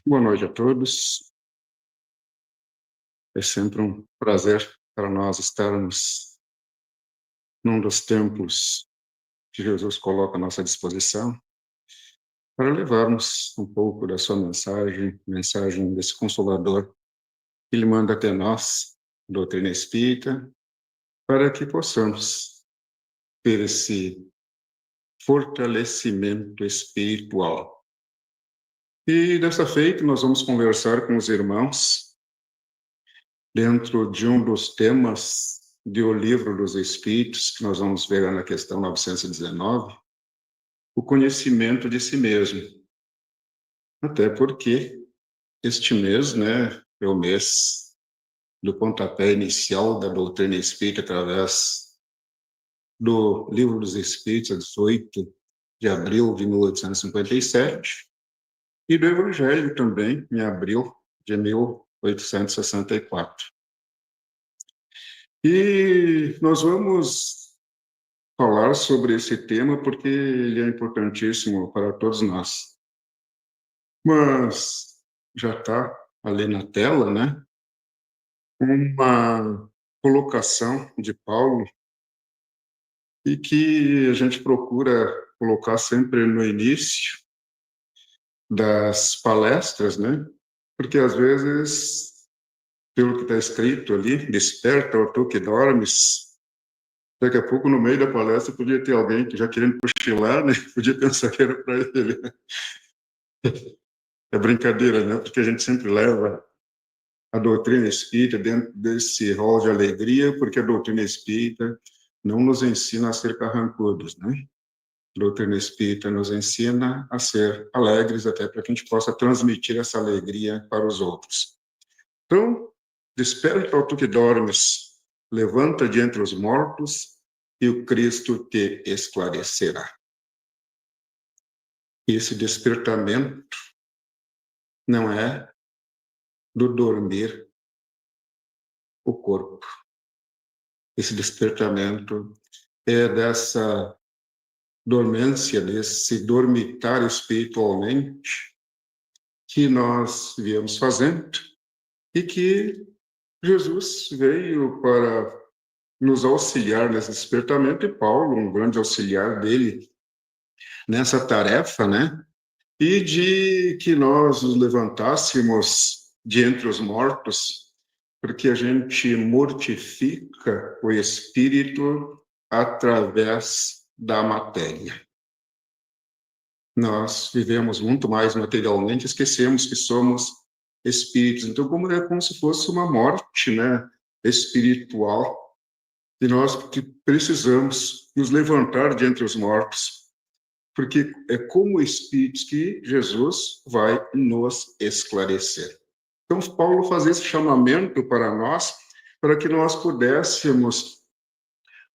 Boa noite a todos. É sempre um prazer para nós estarmos num dos templos que Jesus coloca à nossa disposição, para levarmos um pouco da sua mensagem desse Consolador que Ele manda até nós, doutrina espírita, para que possamos ter esse fortalecimento espiritual. E dessa feita, nós vamos conversar com os irmãos dentro de um dos temas do Livro dos Espíritos, que nós vamos ver na questão 919, o conhecimento de si mesmo. Até porque este mês, é o mês do pontapé inicial da doutrina espírita através do Livro dos Espíritos, a 18 de abril de 1857, e do Evangelho também, em abril de 1864. E nós vamos falar sobre esse tema porque ele é importantíssimo para todos nós. Mas já está ali na tela, uma colocação de Paulo e que a gente procura colocar sempre no início das palestras, Porque às vezes, pelo que está escrito ali, desperta, ó tu que dormes. Daqui a pouco, no meio da palestra, podia ter alguém que já querendo cochilar, Podia pensar que era para ele. É brincadeira, Porque a gente sempre leva a doutrina espírita dentro desse rol de alegria, porque a doutrina espírita não nos ensina a ser carrancudos, A doutrina espírita nos ensina a ser alegres, até para que a gente possa transmitir essa alegria para os outros. Então, desperta, ó tu que dormes, levanta de entre os mortos, e o Cristo te esclarecerá. Esse despertamento não é do dormir o corpo. Esse despertamento é dessa dormência, desse dormitar espiritualmente que nós viemos fazendo e que Jesus veio para nos auxiliar nesse despertamento, e Paulo, um grande auxiliar dele nessa tarefa, E de que nós nos levantássemos de entre os mortos, porque a gente mortifica o espírito através da matéria. Nós vivemos muito mais materialmente, esquecemos que somos espíritos. Então, como se fosse uma morte, espiritual, e nós que precisamos nos levantar de entre os mortos, porque é como espíritos que Jesus vai nos esclarecer. Então, Paulo faz esse chamamento para nós, para que nós pudéssemos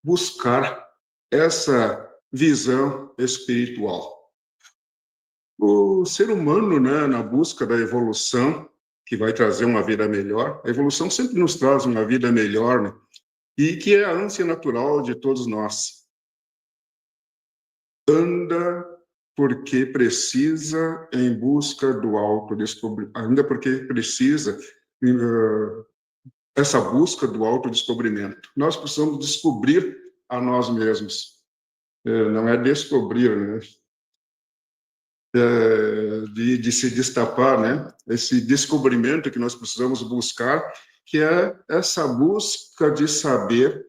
buscar essa visão espiritual. O ser humano, na busca da evolução, que vai trazer uma vida melhor, a evolução sempre nos traz uma vida melhor, e que é a ânsia natural de todos nós. Anda porque precisa em busca do autodescobrimento, ainda porque precisa essa busca do autodescobrimento. Nós precisamos descobrir a nós mesmos. Não é descobrir, de se destapar, Esse descobrimento que nós precisamos buscar, que é essa busca de saber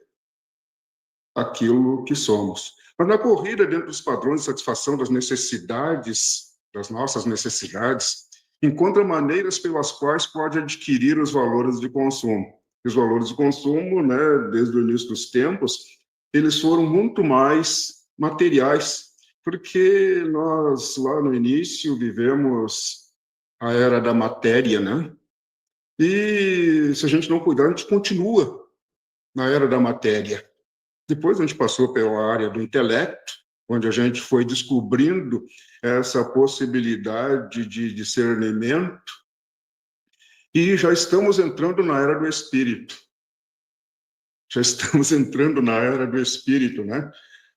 aquilo que somos. Mas na corrida dentro dos padrões de satisfação das necessidades, das nossas necessidades, encontra maneiras pelas quais pode adquirir os valores de consumo. Os valores de consumo, desde o início dos tempos, eles foram muito mais materiais, porque nós, lá no início, vivemos a era da matéria, E se a gente não cuidar, a gente continua na era da matéria. Depois a gente passou pela área do intelecto, onde a gente foi descobrindo essa possibilidade de discernimento, e já estamos entrando na era do espírito. Já estamos entrando na era do espírito,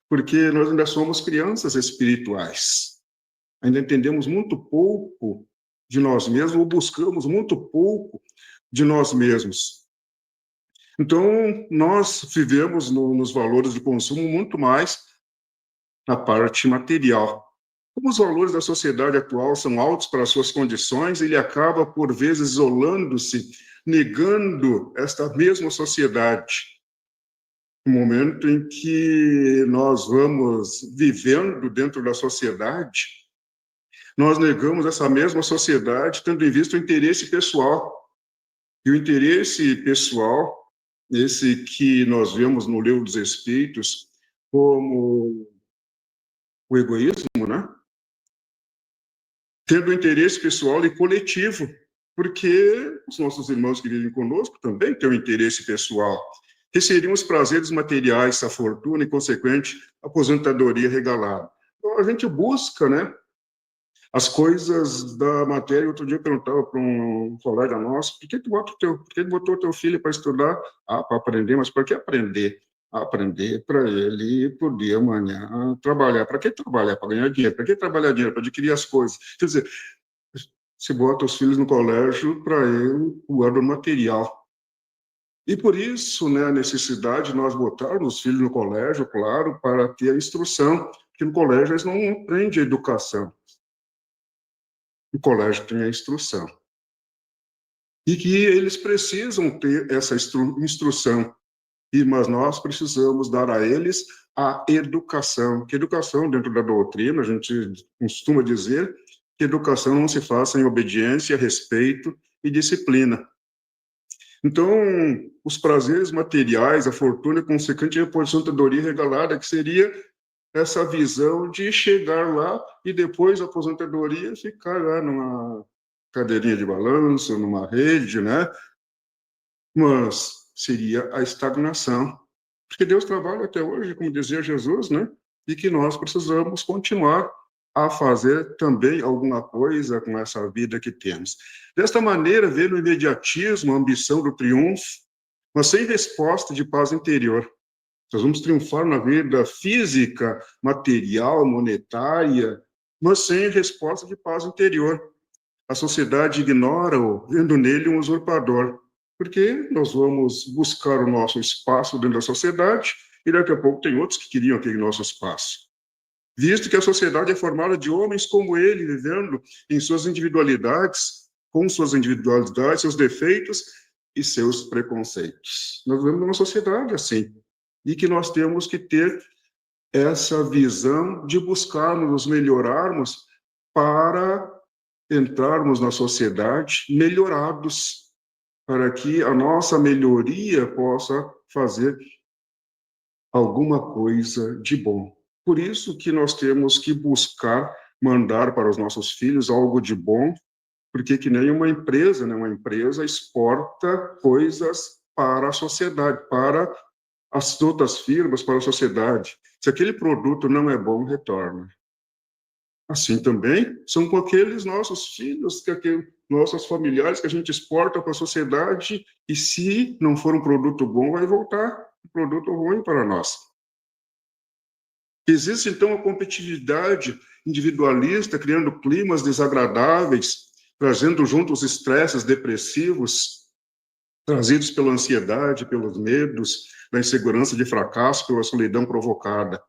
Porque nós ainda somos crianças espirituais. Ainda entendemos muito pouco de nós mesmos ou buscamos muito pouco de nós mesmos. Então, nós vivemos nos valores de consumo muito mais na parte material. Como os valores da sociedade atual são altos para as suas condições, ele acaba, por vezes, isolando-se, negando esta mesma sociedade. No momento em que nós vamos vivendo dentro da sociedade, nós negamos essa mesma sociedade, tendo em vista o interesse pessoal. E o interesse pessoal, esse que nós vemos no Livro dos Espíritos como o egoísmo, né? Tendo interesse pessoal e coletivo, porque os nossos irmãos que vivem conosco também têm um interesse pessoal, que seriam os prazeres materiais, a fortuna e, consequente, a aposentadoria regalada. Então, a gente busca, né, as coisas da matéria. Outro dia eu perguntava para um colega nosso, por que tu botou teu filho para estudar? Ah, para aprender, mas para que aprender? Aprender para ele poder amanhã trabalhar. Para que trabalhar? Para ganhar dinheiro. Para que trabalhar dinheiro? Para adquirir as coisas. Quer dizer, se bota os filhos no colégio para ele o ano material. E por isso, né, a necessidade de nós botarmos os filhos no colégio, claro, para ter a instrução, porque no colégio eles não aprendem a educação. O colégio tem a instrução. E que eles precisam ter essa instrução, mas nós precisamos dar a eles a educação. Que educação, dentro da doutrina, a gente costuma dizer que educação não se faz sem obediência, respeito e disciplina. Então, os prazeres materiais, a fortuna e consequente aposentadoria regalada, que seria essa visão de chegar lá e depois da aposentadoria ficar lá numa cadeirinha de balanço, numa rede, né? Mas seria a estagnação. Porque Deus trabalha até hoje, como dizia Jesus, né? E que nós precisamos continuar a fazer também alguma coisa com essa vida que temos. Desta maneira, ver no imediatismo a ambição do triunfo, mas sem resposta de paz interior. Nós vamos triunfar na vida física, material, monetária, mas sem resposta de paz interior. A sociedade ignora-o, vendo nele um usurpador, porque nós vamos buscar o nosso espaço dentro da sociedade e daqui a pouco tem outros que queriam aquele nosso espaço. Visto que a sociedade é formada de homens como ele, vivendo em suas individualidades, com suas individualidades, seus defeitos e seus preconceitos. Nós vivemos numa sociedade assim, e que nós temos que ter essa visão de buscarmos nos melhorarmos para entrarmos na sociedade melhorados, para que a nossa melhoria possa fazer alguma coisa de bom. Por isso que nós temos que buscar mandar para os nossos filhos algo de bom, porque que nem uma empresa, né? Uma empresa exporta coisas para a sociedade, para as outras firmas, para a sociedade. Se aquele produto não é bom, retorna. Assim também são com aqueles nossos filhos, nossos familiares que a gente exporta para a sociedade, e se não for um produto bom, vai voltar um produto ruim para nós. Existe, então, a competitividade individualista, criando climas desagradáveis, trazendo junto os estresses depressivos, trazidos pela ansiedade, pelos medos, da insegurança de fracasso, pela solidão provocada.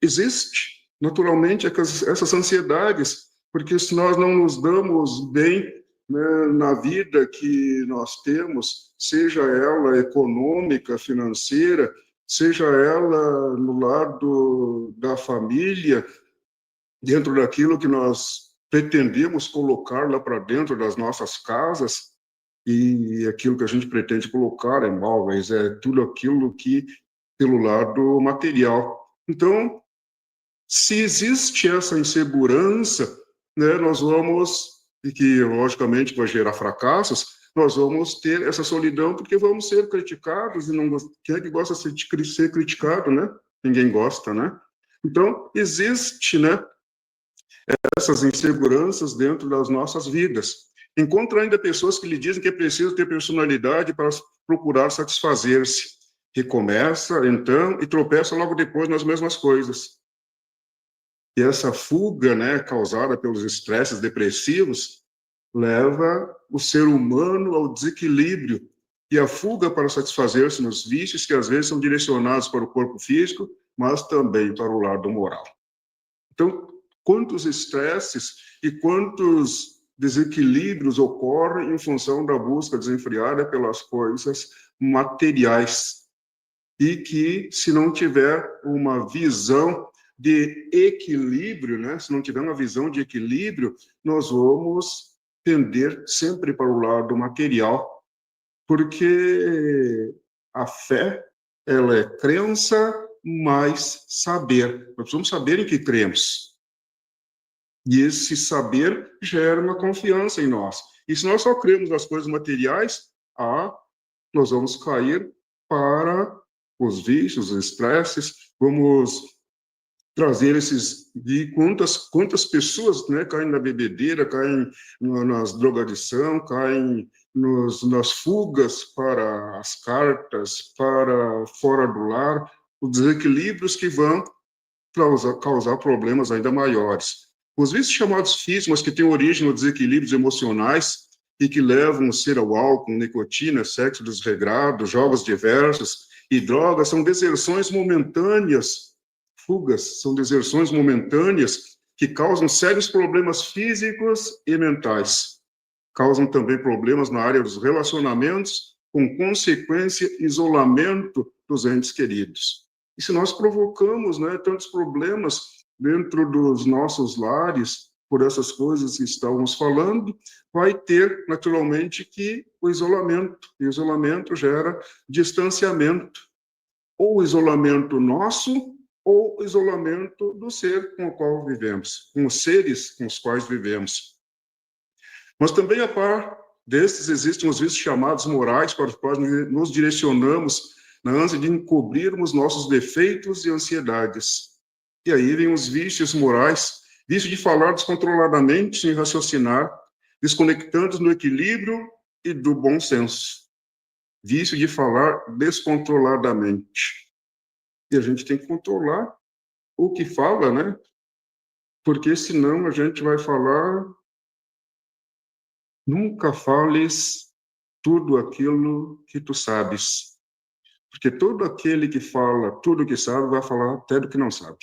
Existe, naturalmente, essas ansiedades, porque se nós não nos damos bem, né, na vida que nós temos, seja ela econômica, financeira, seja ela no lado da família, dentro daquilo que nós pretendemos colocar lá para dentro das nossas casas, e aquilo que a gente pretende colocar é móveis, é tudo aquilo que pelo lado material. Então, se existe essa insegurança, né, nós vamos, e que logicamente vai gerar fracassos, nós vamos ter essa solidão porque vamos ser criticados, e não, quem é que gosta de ser criticado, né? Ninguém gosta, né? Então, existe, né, essas inseguranças dentro das nossas vidas. Encontra ainda pessoas que lhe dizem que é preciso ter personalidade para procurar satisfazer-se. Recomeça, então, e tropeça logo depois nas mesmas coisas. E essa fuga, né, causada pelos estresses depressivos, leva o ser humano ao desequilíbrio e a fuga para satisfazer-se nos vícios que às vezes são direcionados para o corpo físico, mas também para o lado moral. Então, quantos estresses e quantos desequilíbrios ocorrem em função da busca desenfreada pelas coisas materiais e que, se não tiver uma visão de equilíbrio, né? Se não tiver uma visão de equilíbrio, nós vamos tender sempre para o lado material, porque a fé, ela é crença mais saber. Nós precisamos saber em que cremos. E esse saber gera uma confiança em nós. E se nós só cremos nas coisas materiais, nós vamos cair para os vícios, os estresses, vamos trazer esses... E quantas pessoas, né, caem na bebedeira, caem nas drogadição, caem nas fugas para as cartas, para fora do lar, os desequilíbrios que vão causar problemas ainda maiores. Os vícios chamados físicos, mas que têm origem nos desequilíbrios emocionais e que levam o ser ao álcool, nicotina, sexo desregrado, jogos diversos e drogas, são deserções momentâneas, fugas, são deserções momentâneas que causam sérios problemas físicos e mentais. Causam também problemas na área dos relacionamentos, com consequência, isolamento dos entes queridos. E se nós provocamos, né, tantos problemas dentro dos nossos lares, por essas coisas que estávamos falando, vai ter, naturalmente, que o isolamento. E o isolamento gera distanciamento. Ou o isolamento nosso, ou o isolamento do ser com o qual vivemos, com os seres com os quais vivemos. Mas também, a par desses, existem os vícios chamados morais, para os quais nos direcionamos na ânsia de encobrirmos nossos defeitos e ansiedades. E aí vem os vícios morais, vício de falar descontroladamente, sem raciocinar, desconectando do equilíbrio e do bom senso. Vício de falar descontroladamente. E a gente tem que controlar o que fala, né? Porque senão a gente vai falar... Nunca fales tudo aquilo que tu sabes. Porque todo aquele que fala tudo que sabe vai falar até do que não sabe.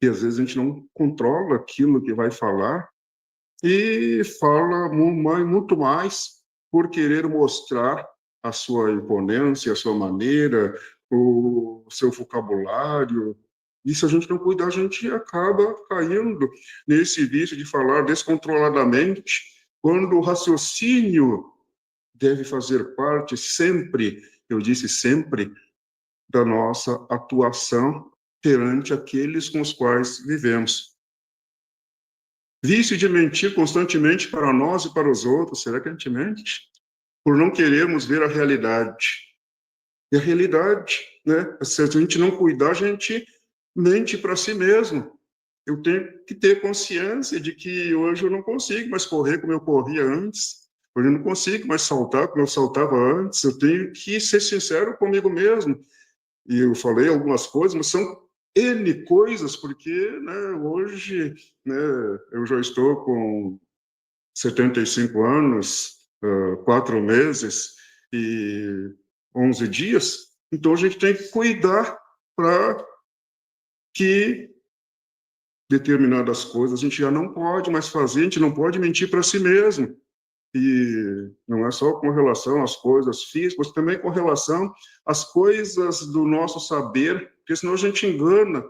E às vezes a gente não controla aquilo que vai falar e fala muito mais por querer mostrar a sua imponência, a sua maneira, o seu vocabulário. E se a gente não cuidar, a gente acaba caindo nesse vício de falar descontroladamente, quando o raciocínio deve fazer parte sempre, eu disse sempre, da nossa atuação perante aqueles com os quais vivemos. Vício de mentir constantemente para nós e para os outros. Será que a gente mente? Por não querermos ver a realidade. E a realidade, né? Se a gente não cuidar, a gente mente para si mesmo. Eu tenho que ter consciência de que hoje eu não consigo mais correr como eu corria antes. Hoje eu não consigo mais saltar como eu saltava antes. Eu tenho que ser sincero comigo mesmo. E eu falei algumas coisas, mas são N coisas, porque, né, hoje, né, eu já estou com 75 anos, 4 meses e 11 dias, então a gente tem que cuidar para que determinadas coisas a gente já não pode mais fazer, a gente não pode mentir para si mesmo. E não é só com relação às coisas físicas, mas também com relação às coisas do nosso saber, porque senão a gente engana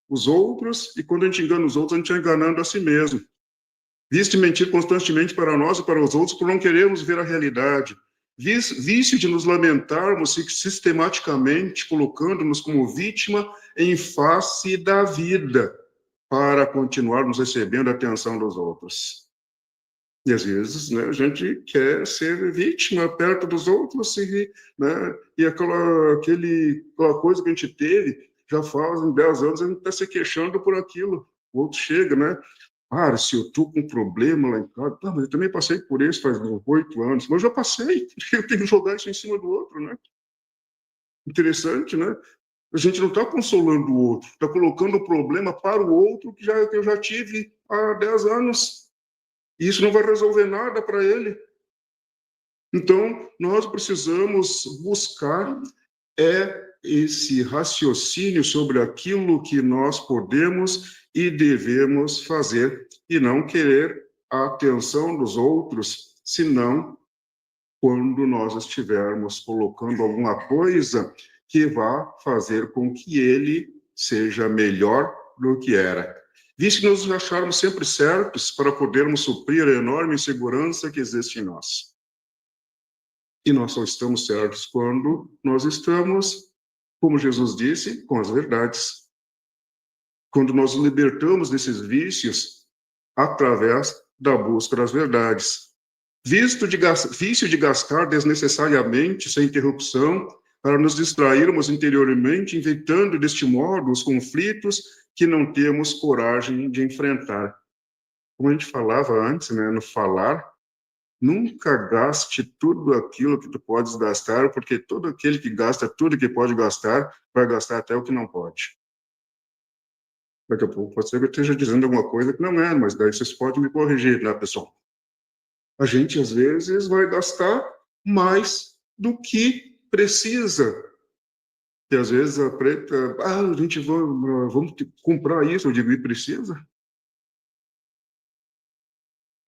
os outros, e quando a gente engana os outros, a gente está enganando a si mesmo. Vício de mentir constantemente para nós e para os outros por não querermos ver a realidade. Vício de nos lamentarmos sistematicamente, colocando-nos como vítima em face da vida, para continuarmos recebendo a atenção dos outros. E às vezes, né, a gente quer ser vítima perto dos outros, né, e aquela coisa que a gente teve já faz 10 anos, a gente está se queixando por aquilo. O outro chega, né? Se eu estou com um problema lá em casa, mas eu também passei por isso faz 8 anos, mas eu já passei, eu tenho que jogar isso em cima do outro, né? Interessante, né? A gente não está consolando o outro, está colocando o problema para o outro que eu já tive há 10 anos. E isso não vai resolver nada para ele. Então, nós precisamos buscar esse raciocínio sobre aquilo que nós podemos e devemos fazer, e não querer a atenção dos outros, senão quando nós estivermos colocando alguma coisa que vá fazer com que ele seja melhor do que era. Visto que nos acharmos sempre certos para podermos suprir a enorme insegurança que existe em nós. E nós só estamos certos quando nós estamos, como Jesus disse, com as verdades. Quando nós nos libertamos desses vícios através da busca das verdades. Vício de gastar desnecessariamente, sem interrupção, para nos distrairmos interiormente, inventando deste modo os conflitos que não temos coragem de enfrentar. Como a gente falava antes, né, no falar, nunca gaste tudo aquilo que tu podes gastar, porque todo aquele que gasta tudo que pode gastar, vai gastar até o que não pode. Daqui a pouco pode ser que eu esteja dizendo alguma coisa que não é, mas daí vocês podem me corrigir, né, pessoal? A gente, às vezes, vai gastar mais do que precisa. E, às vezes, a preta, a gente vamos comprar isso, eu digo, e precisa?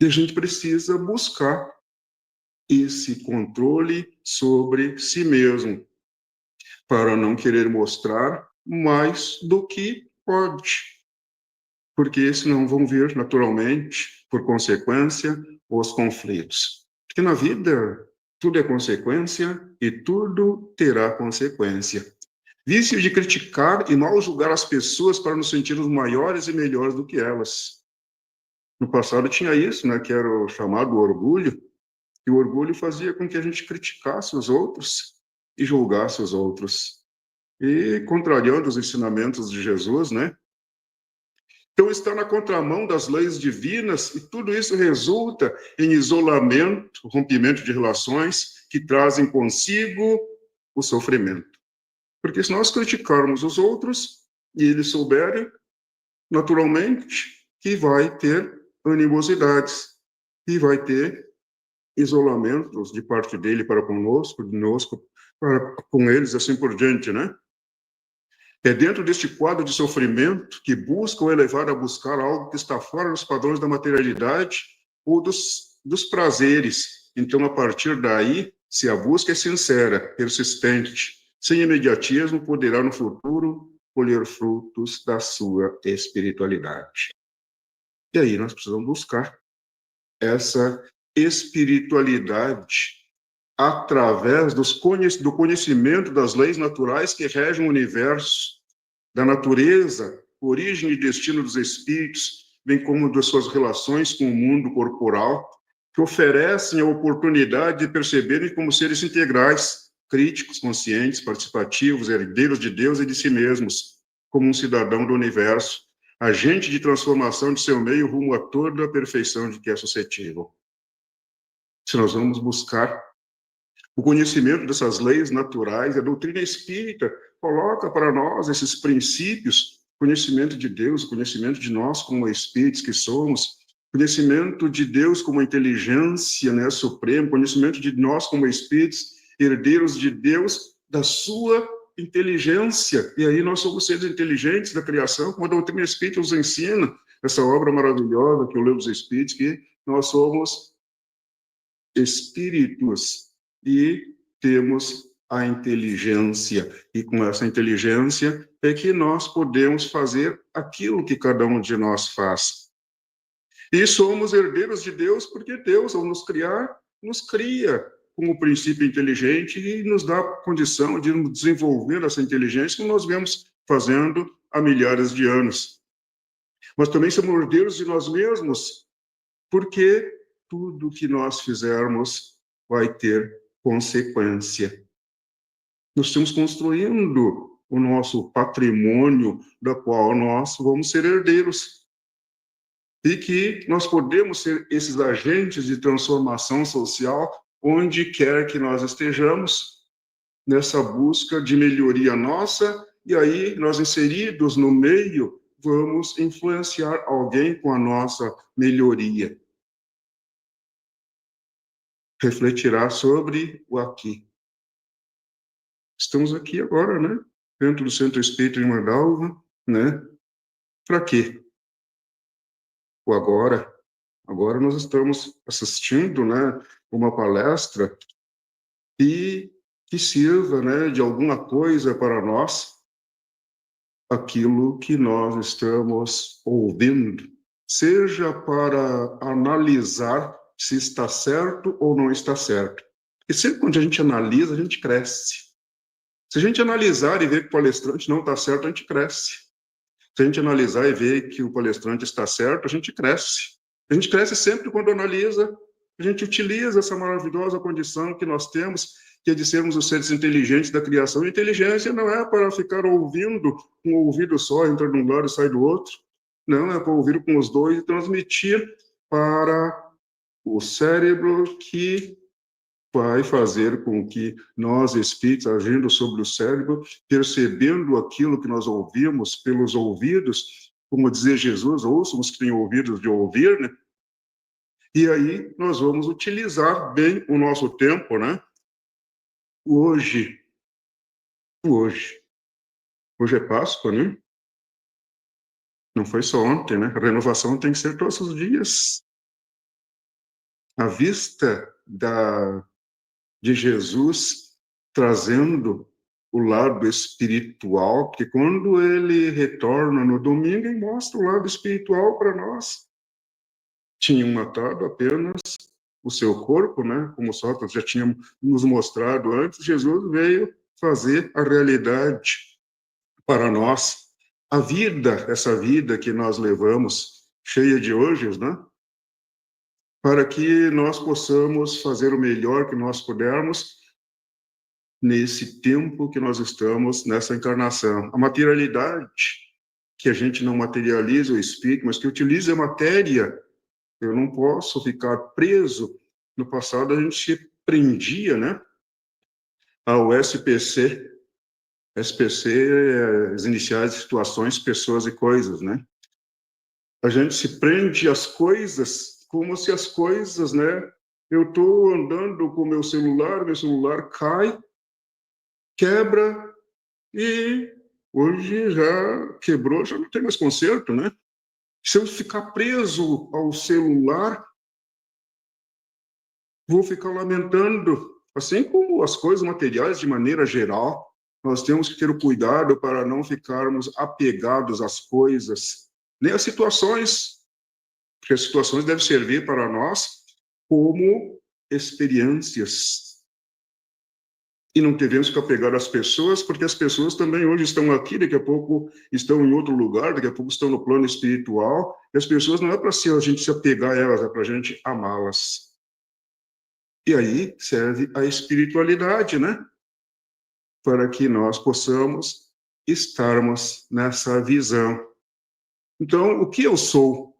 E a gente precisa buscar esse controle sobre si mesmo, para não querer mostrar mais do que pode. Porque senão vão vir naturalmente, por consequência, os conflitos. Porque na vida tudo é consequência e tudo terá consequência. Vício de criticar e mal julgar as pessoas para nos sentirmos maiores e melhores do que elas. No passado tinha isso, né, que era o chamado orgulho, e o orgulho fazia com que a gente criticasse os outros e julgasse os outros. E contrariando os ensinamentos de Jesus, né, então, está na contramão das leis divinas e tudo isso resulta em isolamento, rompimento de relações que trazem consigo o sofrimento. Porque se nós criticarmos os outros e eles souberem, naturalmente, que vai ter animosidades e vai ter isolamentos de parte dele para conosco, de nós para com eles, assim por diante, né? É dentro deste quadro de sofrimento que buscam elevar a buscar algo que está fora dos padrões da materialidade ou dos prazeres. Então, a partir daí, se a busca é sincera, persistente, sem imediatismo, poderá no futuro colher frutos da sua espiritualidade. E aí nós precisamos buscar essa espiritualidade através do conhecimento das leis naturais que regem o universo, da natureza, origem e destino dos espíritos, bem como das suas relações com o mundo corporal, que oferecem a oportunidade de perceberem como seres integrais, críticos, conscientes, participativos, herdeiros de Deus e de si mesmos, como um cidadão do universo, agente de transformação de seu meio rumo a toda a perfeição de que é suscetível. Se nós vamos buscar o conhecimento dessas leis naturais, a doutrina espírita coloca para nós esses princípios, conhecimento de Deus, conhecimento de nós como espíritos que somos, conhecimento de Deus como inteligência, né, suprema, conhecimento de nós como espíritos, herdeiros de Deus, da sua inteligência. E aí nós somos seres inteligentes da criação, como a doutrina espírita nos ensina, essa obra maravilhosa que eu leio dos espíritos, que nós somos espíritos e temos a inteligência. E com essa inteligência é que nós podemos fazer aquilo que cada um de nós faz. E somos herdeiros de Deus porque Deus, ao nos criar, nos cria com o princípio inteligente e nos dá a condição de desenvolver essa inteligência como nós vemos fazendo há milhares de anos. Mas também somos herdeiros de nós mesmos porque tudo que nós fizermos vai ter consequência. Nós estamos construindo o nosso patrimônio, da qual nós vamos ser herdeiros. E que nós podemos ser esses agentes de transformação social onde quer que nós estejamos, nessa busca de melhoria nossa, e aí nós inseridos no meio, vamos influenciar alguém com a nossa melhoria. refletirá sobre o aqui. Estamos aqui agora, né? Dentro do Centro Espírita de Madalva, né? Para quê? O agora. Agora nós estamos assistindo, né, uma palestra e que sirva, né, de alguma coisa para nós aquilo que nós estamos ouvindo, seja para analisar se está certo ou não está certo. E sempre quando a gente analisa, a gente cresce. Se a gente analisar e ver que o palestrante não está certo, a gente cresce. Se a gente analisar e ver que o palestrante está certo, a gente cresce. A gente cresce sempre quando analisa, a gente utiliza essa maravilhosa condição que nós temos, que é de sermos os seres inteligentes da criação. E inteligência não é para ficar ouvindo com o ouvido só, entra de um lado e sai do outro. Não, é para ouvir com os dois e transmitir para o cérebro, que vai fazer com que nós, espíritos, agindo sobre o cérebro, percebendo aquilo que nós ouvimos pelos ouvidos, como dizia Jesus, ouçam os que têm ouvidos de ouvir, né? E aí nós vamos utilizar bem o nosso tempo, né? Hoje é Páscoa, né? Não foi só ontem, né? A renovação tem que ser todos os dias. À vista de Jesus trazendo o lado espiritual, que quando ele retorna no domingo, ele mostra o lado espiritual para nós. Tinham matado apenas o seu corpo, né? Como Sócrates já tinha nos mostrado antes, Jesus veio fazer a realidade para nós. A vida, essa vida que nós levamos, cheia de hoje, né? Para que nós possamos fazer o melhor que nós pudermos nesse tempo que nós estamos, nessa encarnação. A materialidade, que a gente não materializa o espírito, mas que utiliza a matéria. Eu não posso ficar preso. No passado, a gente se prendia, né, ao SPC. SPC é as iniciais de situações, pessoas e coisas, né? A gente se prende às coisas como se as coisas, né? Eu estou andando com meu celular cai, quebra, e hoje já quebrou, já não tem mais conserto, né? Se eu ficar preso ao celular, vou ficar lamentando. Assim como as coisas materiais, de maneira geral, nós temos que ter o cuidado para não ficarmos apegados às coisas, nem às situações, porque as situações devem servir para nós como experiências. E não devemos ficar pegados às pessoas, porque as pessoas também hoje estão aqui, daqui a pouco estão em outro lugar, daqui a pouco estão no plano espiritual, e as pessoas não é para a gente se apegar a elas, é para a gente amá-las. E aí serve a espiritualidade, né? Para que nós possamos estarmos nessa visão. Então, o que eu sou?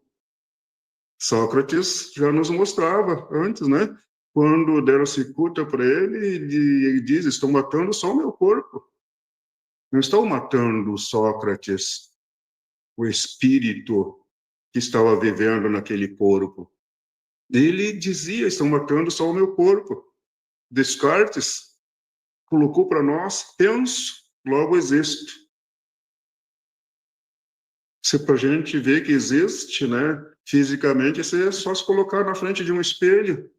Sócrates já nos mostrava antes, né? Quando deram cicuta para ele diz: estão matando só o meu corpo. Não estão matando Sócrates, o espírito que estava vivendo naquele corpo. Ele dizia: estão matando só o meu corpo. Descartes colocou para nós: penso, logo existo. Se para a gente ver que existe, né, fisicamente, isso é só se colocar na frente de um espelho.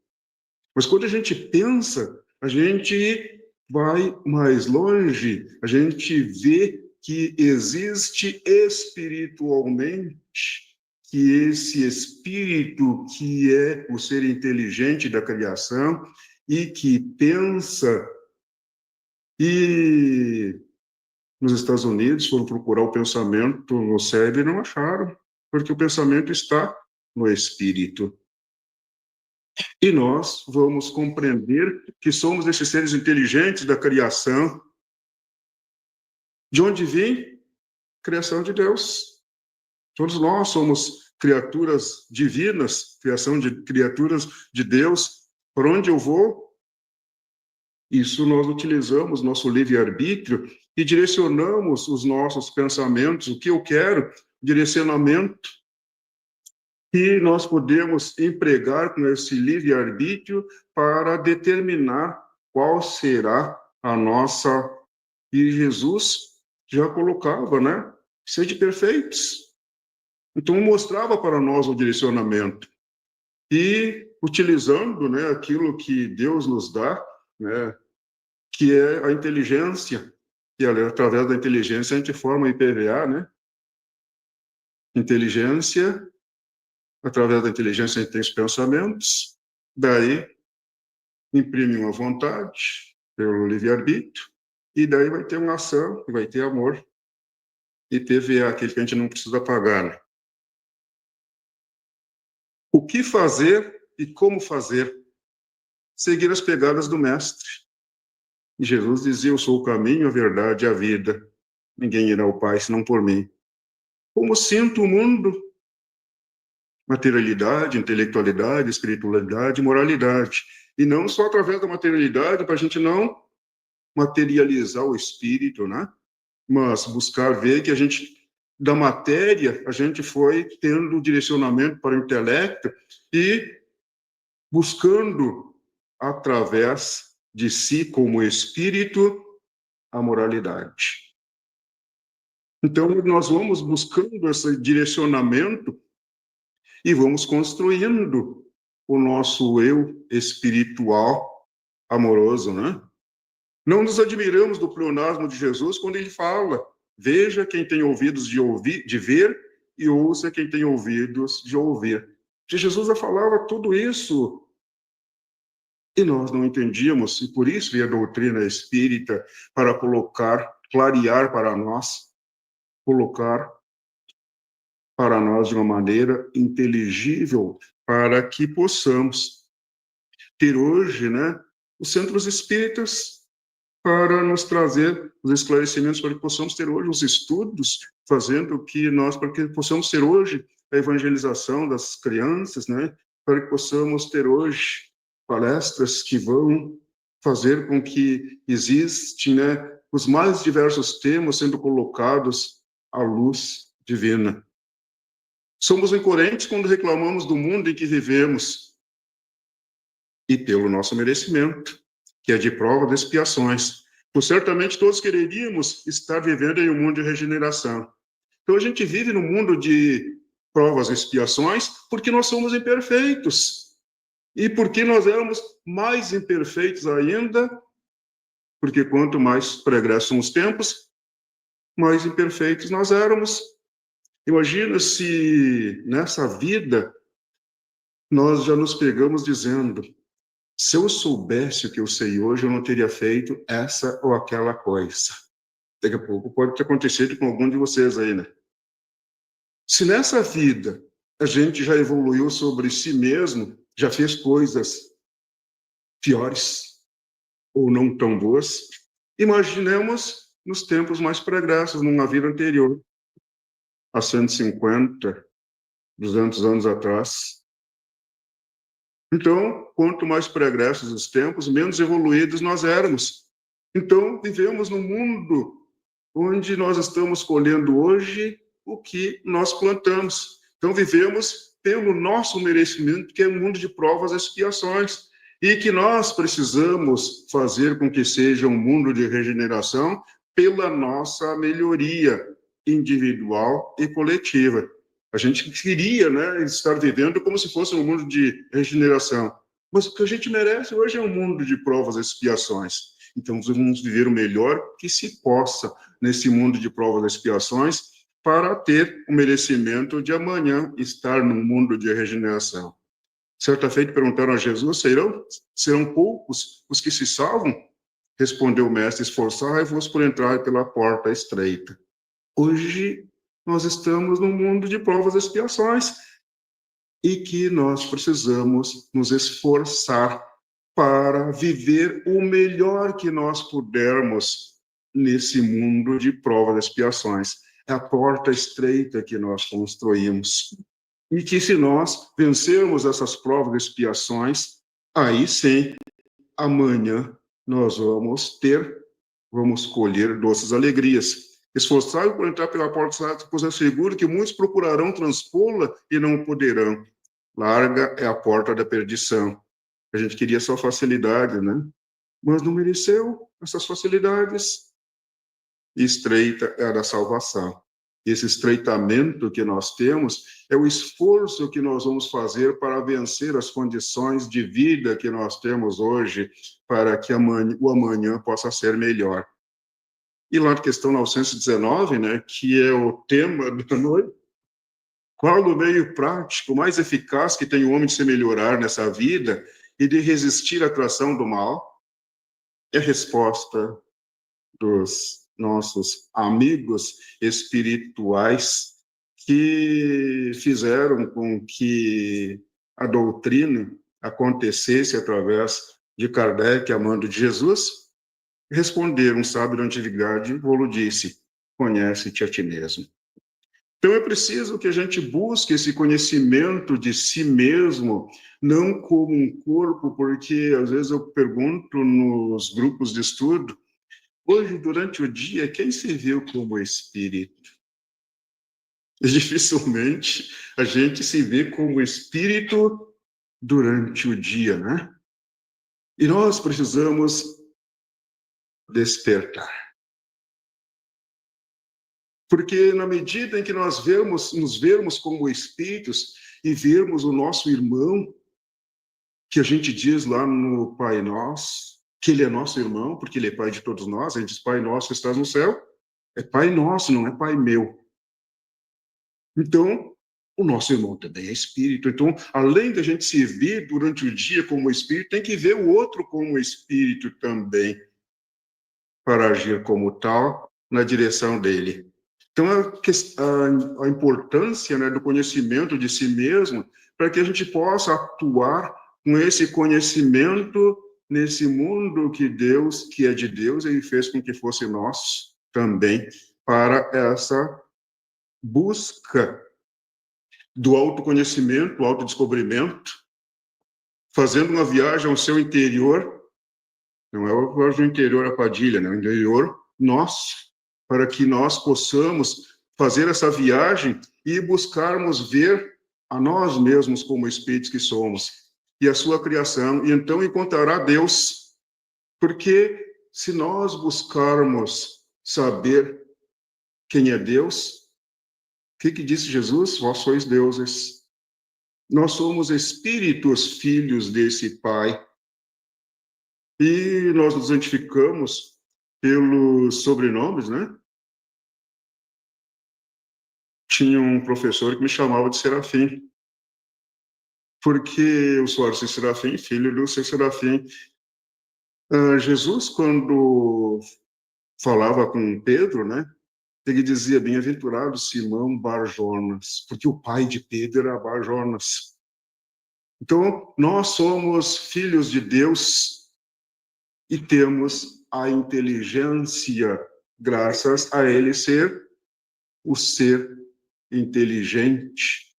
Mas quando a gente pensa, a gente vai mais longe, a gente vê que existe espiritualmente, que esse espírito que é o ser inteligente da criação e que pensa, e nos Estados Unidos foram procurar o pensamento no cérebro e não acharam, porque o pensamento está no espírito. E nós vamos compreender que somos esses seres inteligentes da criação. De onde vem? Criação de Deus. Todos nós somos criaturas divinas, criação de criaturas de Deus. Por onde eu vou? Isso nós utilizamos nosso livre-arbítrio e direcionamos os nossos pensamentos, o que eu quero, direcionamento. que nós podemos empregar com esse livre-arbítrio para determinar qual será a nossa. E Jesus já colocava, né? Sede perfeitos. Então, mostrava para nós o direcionamento. E utilizando, né, aquilo que Deus nos dá, né, que é a inteligência, e através da inteligência a gente forma IPVA, né? Inteligência, através da inteligência a gente tem os pensamentos, daí imprime uma vontade pelo livre-arbítrio, e daí vai ter uma ação, vai ter amor, e IPVA, aquele que a gente não precisa pagar, né? O que fazer e como fazer? Seguir as pegadas do Mestre. E Jesus dizia: eu sou o caminho, a verdade e a vida. Ninguém irá ao Pai senão por mim. Como sinto o mundo? Materialidade, intelectualidade, espiritualidade, moralidade. E não só através da materialidade, para a gente não materializar o espírito, né? Mas buscar ver que a gente, da matéria, a gente foi tendo direcionamento para o intelecto e buscando, através de si, como espírito, a moralidade. Então, nós vamos buscando esse direcionamento e vamos construindo o nosso eu espiritual amoroso, né? Não nos admiramos do pleonasmo de Jesus quando ele fala: veja quem tem ouvidos de ouvir, de ver, e ouça quem tem ouvidos de ouvir. Que Jesus já falava tudo isso e nós não entendíamos, e por isso veio a doutrina espírita para colocar, clarear para nós, colocar para nós de uma maneira inteligível, para que possamos ter hoje, né, os centros espíritas para nos trazer os esclarecimentos, para que possamos ter hoje os estudos, fazendo o que nós, para que possamos ter hoje a evangelização das crianças, né, para que possamos ter hoje palestras que vão fazer com que existem, né, os mais diversos temas sendo colocados à luz divina. Somos incoerentes quando reclamamos do mundo em que vivemos e pelo nosso merecimento, que é de prova de expiações. Pois certamente todos quereríamos estar vivendo em um mundo de regeneração. Então a gente vive num mundo de provas e expiações porque nós somos imperfeitos. E porque nós éramos mais imperfeitos ainda, porque quanto mais pregressam os tempos, mais imperfeitos nós éramos. Imagina se nessa vida nós já nos pegamos dizendo: se eu soubesse o que eu sei hoje, eu não teria feito essa ou aquela coisa. Daqui a pouco pode ter acontecido com algum de vocês aí, né? Se nessa vida a gente já evoluiu sobre si mesmo, já fez coisas piores ou não tão boas, imaginemos nos tempos mais pregressos, numa vida anterior, há 150, 200 anos atrás. Então, quanto mais pregressos os tempos, menos evoluídos nós éramos. Então, vivemos num mundo onde nós estamos colhendo hoje o que nós plantamos. Então, vivemos pelo nosso merecimento, que é um mundo de provas e expiações, e que nós precisamos fazer com que seja um mundo de regeneração pela nossa melhoria individual e coletiva. A gente queria, né, estar vivendo como se fosse um mundo de regeneração, mas o que a gente merece hoje é um mundo de provas e expiações. Então, vamos viver o melhor que se possa nesse mundo de provas e expiações para ter o merecimento de amanhã estar num mundo de regeneração. Certa feita perguntaram a Jesus: serão poucos os que se salvam? Respondeu o mestre: esforçai-vos por entrar pela porta estreita. Hoje nós estamos num mundo de provas e expiações e que nós precisamos nos esforçar para viver o melhor que nós pudermos nesse mundo de provas e expiações. É a porta estreita que nós construímos. E que se nós vencermos essas provas e expiações, aí sim, amanhã nós vamos colher doces alegrias. Esforçai-vos por entrar pela porta estreita, pois é seguro que muitos procurarão transpô-la e não poderão. Larga é a porta da perdição. A gente queria só facilidade, né? Mas não mereceu essas facilidades. E estreita é a da salvação. Esse estreitamento que nós temos é o esforço que nós vamos fazer para vencer as condições de vida que nós temos hoje, para que o amanhã possa ser melhor. E lá na questão 919, né, que é o tema da noite, qual o meio prático mais eficaz que tem o homem de se melhorar nessa vida e de resistir à atração do mal? É a resposta dos nossos amigos espirituais que fizeram com que a doutrina acontecesse através de Kardec, amando de Jesus. Responderam, um sábio da antiguidade, Volo disse: conhece-te a ti mesmo. Então é preciso que a gente busque esse conhecimento de si mesmo, não como um corpo, porque às vezes eu pergunto nos grupos de estudo, hoje, durante o dia, quem se viu como espírito? Dificilmente a gente se vê como espírito durante o dia, né? E nós precisamos despertar. Porque na medida em que nós nos vermos como espíritos e vermos o nosso irmão, que a gente diz lá no Pai Nosso, que ele é nosso irmão, porque ele é pai de todos nós, a gente diz: Pai nosso que estás no céu, é Pai nosso, não é Pai meu. Então, o nosso irmão também é espírito. Então, além da gente se ver durante o dia como espírito, tem que ver o outro como espírito também, para agir como tal na direção dele. Então, a importância, né, do conhecimento de si mesmo, para que a gente possa atuar com esse conhecimento nesse mundo que Deus, que é de Deus, ele fez com que fosse nosso também, para essa busca do autoconhecimento, do autodescobrimento, fazendo uma viagem ao seu interior, não é uma viagem ao interior a Padilha, né? O interior nosso, para que nós possamos fazer essa viagem e buscarmos ver a nós mesmos como espíritos que somos e a sua criação, e então encontrará Deus, porque se nós buscarmos saber quem é Deus, o que disse Jesus? Vós sois deuses. Nós somos espíritos filhos desse Pai. E nós nos identificamos pelos sobrenomes, né? Tinha um professor que me chamava de Serafim, porque eu sou Arce Serafim, filho do Seu Serafim. Jesus, quando falava com Pedro, né? Ele dizia: bem-aventurado Simão Bar-Jonas, porque o pai de Pedro era Bar-Jonas. Então, nós somos filhos de Deus e temos a inteligência, graças a ele ser o ser inteligente,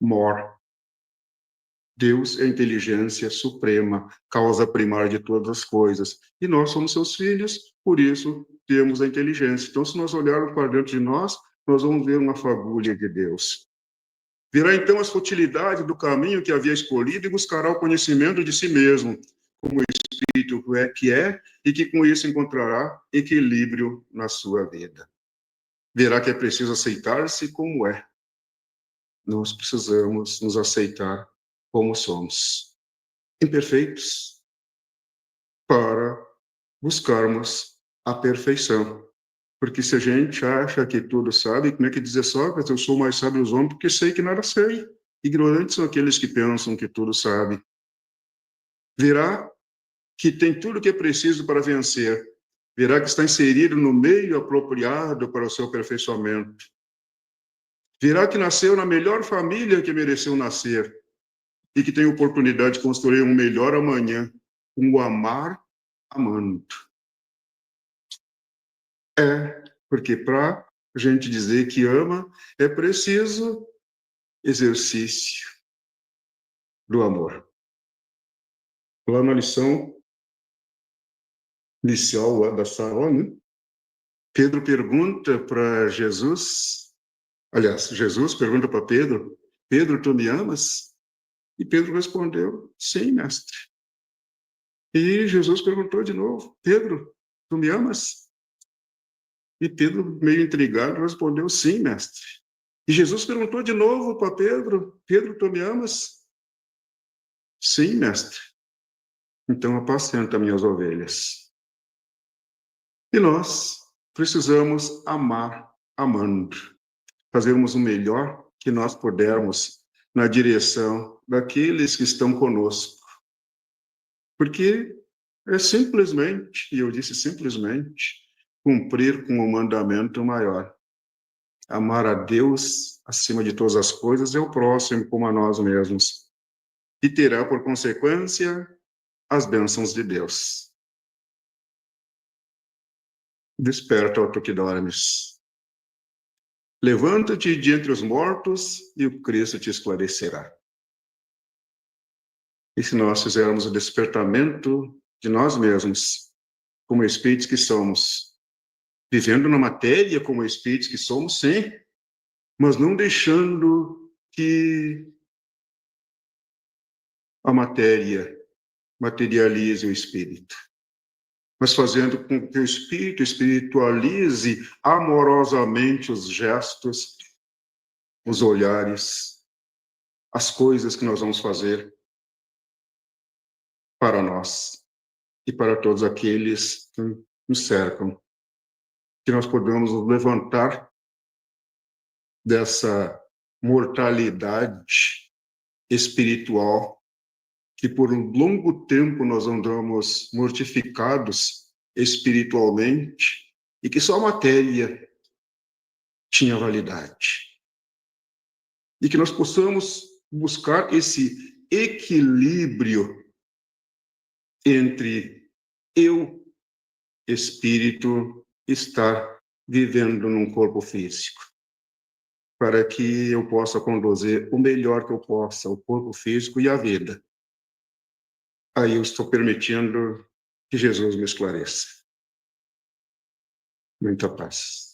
mor. Deus é a inteligência suprema, causa primária de todas as coisas. E nós somos seus filhos, por isso temos a inteligência. Então, se nós olharmos para dentro de nós, nós vamos ver uma fagulha de Deus. Verá então as futilidades do caminho que havia escolhido e buscará o conhecimento de si mesmo, como o espírito que é, e que com isso encontrará equilíbrio na sua vida. Verá que é preciso aceitar-se como é. Nós precisamos nos aceitar como somos, imperfeitos, para buscarmos a perfeição. Porque se a gente acha que tudo sabe, como é que dizer Sócrates: eu sou mais sábio dos homens porque sei que nada sei. Ignorantes são aqueles que pensam que tudo sabe. Verá que tem tudo o que é preciso para vencer. Verá que está inserido no meio apropriado para o seu aperfeiçoamento. Verá que nasceu na melhor família que mereceu nascer e que tem oportunidade de construir um melhor amanhã, com o amar amando. Porque para a gente dizer que ama, é preciso exercício do amor. Lá na lição inicial da Sarah, né? Pedro pergunta para Jesus, aliás, Jesus pergunta para Pedro, Pedro, tu me amas? E Pedro respondeu, sim, mestre. E Jesus perguntou de novo, Pedro, tu me amas? E Pedro, meio intrigado, respondeu, sim, mestre. E Jesus perguntou de novo para Pedro, Pedro, tu me amas? Sim, mestre. Então apacenta minhas ovelhas. E nós precisamos amar amando, fazermos o melhor que nós pudermos na direção daqueles que estão conosco. Porque é simplesmente, e eu disse simplesmente, cumprir com o mandamento maior. Amar a Deus acima de todas as coisas e o próximo como a nós mesmos. E terá por consequência as bênçãos de Deus. Desperta, ó tu que dormes. Levanta-te de entre os mortos e o Cristo te esclarecerá. E se nós fizermos o despertamento de nós mesmos, como espíritos que somos, vivendo na matéria como espíritos que somos, sim, mas não deixando que a matéria materialize o espírito, mas fazendo com que o espírito espiritualize amorosamente os gestos, os olhares, as coisas que nós vamos fazer para nós e para todos aqueles que nos cercam. Que nós podemos nos levantar dessa mortalidade espiritual que por um longo tempo nós andamos mortificados espiritualmente e que só a matéria tinha validade. E que nós possamos buscar esse equilíbrio entre eu, espírito, estar vivendo num corpo físico, para que eu possa conduzir o melhor que eu possa, o corpo físico e a vida. Aí eu estou permitindo que Jesus me esclareça. Muita paz.